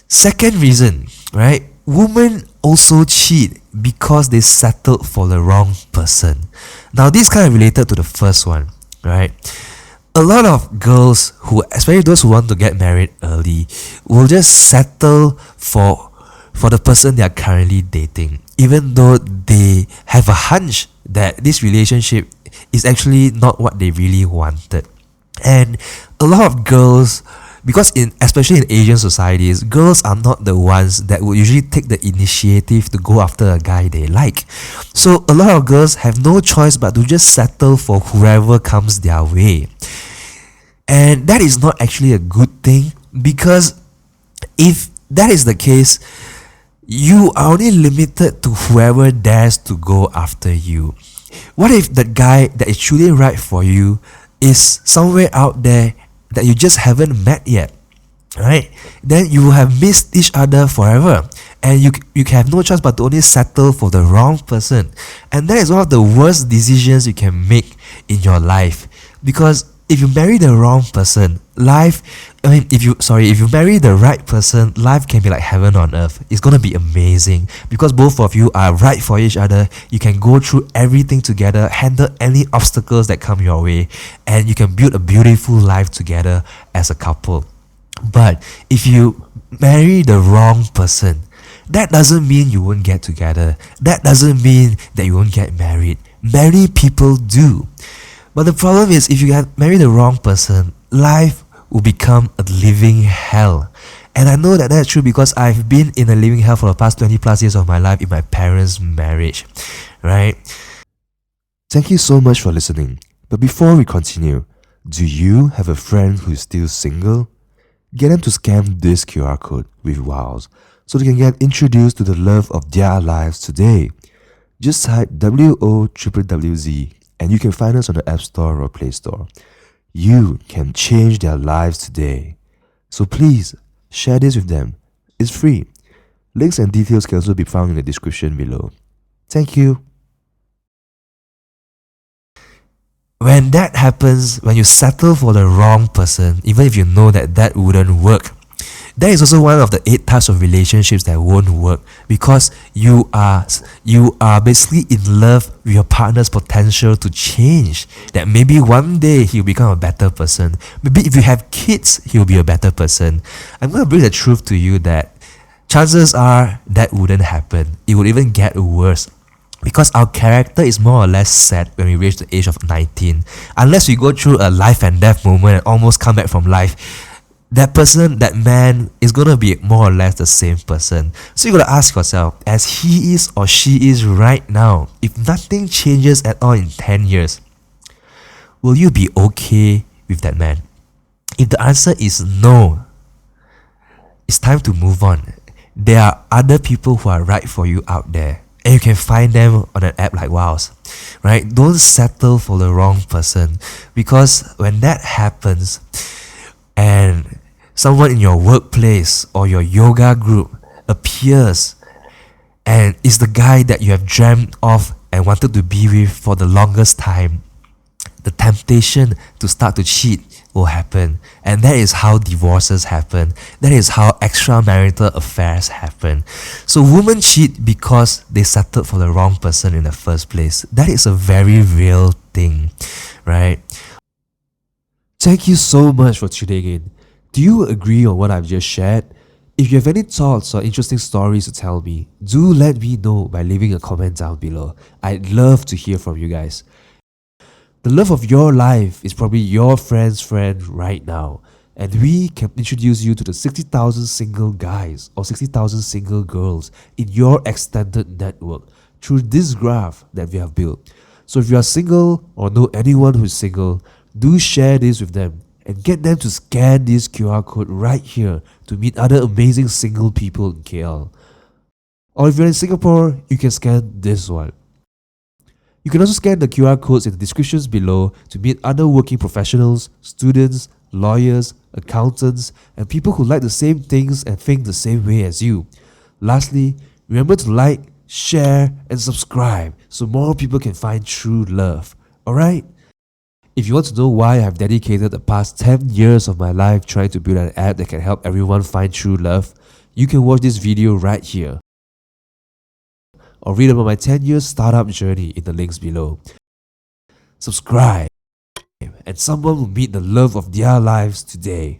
Second reason, right? Women also cheat because they settled for the wrong person. Now, this kind of related to the first one, right? A lot of girls who, especially those who want to get married early, will just settle for the person they are currently dating, even though they have a hunch that this relationship is actually not what they really wanted. And a lot of girls, because especially in Asian societies, girls are not the ones that will usually take the initiative to go after a guy they like. So a lot of girls have no choice but to just settle for whoever comes their way. And that is not actually a good thing, because if that is the case, you are only limited to whoever dares to go after you. What if the guy that is truly right for you is somewhere out there that you just haven't met yet, right? Then you will have missed each other forever, and you can have no choice but to only settle for the wrong person. And that is one of the worst decisions you can make in your life, because if you marry the wrong person, if you marry the right person, life can be like heaven on earth. It's gonna be amazing because both of you are right for each other. You can go through everything together, handle any obstacles that come your way, and you can build a beautiful life together as a couple. But if you marry the wrong person, that doesn't mean you won't get together. That doesn't mean that you won't get married. Many people do. But the problem is, if you marry the wrong person, life will become a living hell. And I know that that's true because I've been in a living hell for the past 20 plus years of my life in my parents' marriage, right? Thank you so much for listening. But before we continue, do you have a friend who is still single? Get them to scan this QR code with Wowwwz so they can get introduced to the love of their lives today. Just type WOWWZ and you can find us on the App Store or Play Store. You can change their lives today. So please, share this with them. It's free. Links and details can also be found in the description below. Thank you. When that happens, when you settle for the wrong person, even if you know that wouldn't work, that is also one of the 8 types of relationships that won't work, because you are basically in love with your partner's potential to change. That maybe one day he'll become a better person. Maybe if you have kids, he'll be a better person. I'm going to bring the truth to you that chances are that wouldn't happen. It would even get worse, because our character is more or less set when we reach the age of 19. Unless we go through a life and death moment and almost come back from life, that person, that man, is going to be more or less the same person. So you got to ask yourself, as he is or she is right now, if nothing changes at all in 10 years, will you be okay with that man? If the answer is no, it's time to move on. There are other people who are right for you out there, and you can find them on an app like Wowwwz, right? Don't settle for the wrong person, because when that happens and someone in your workplace or your yoga group appears and is the guy that you have dreamt of and wanted to be with for the longest time, the temptation to start to cheat will happen. And that is how divorces happen. That is how extramarital affairs happen. So women cheat because they settled for the wrong person in the first place. That is a very real thing, right? Thank you so much for tuning in. Do you agree on what I've just shared? If you have any thoughts or interesting stories to tell me, do let me know by leaving a comment down below. I'd love to hear from you guys. The love of your life is probably your friend's friend right now, and we can introduce you to the 60,000 single guys or 60,000 single girls in your extended network through this graph that we have built. So if you are single or know anyone who is single, do share this with them and get them to scan this QR code right here to meet other amazing single people in KL. Or if you're in Singapore, you can scan this one. You can also scan the QR codes in the descriptions below to meet other working professionals, students, lawyers, accountants, and people who like the same things and think the same way as you. Lastly, remember to like, share, and subscribe so more people can find true love. Alright? If you want to know why I've dedicated the past 10 years of my life trying to build an app that can help everyone find true love, you can watch this video right here, or read about my 10-year startup journey in the links below. Subscribe, and someone will meet the love of their lives today.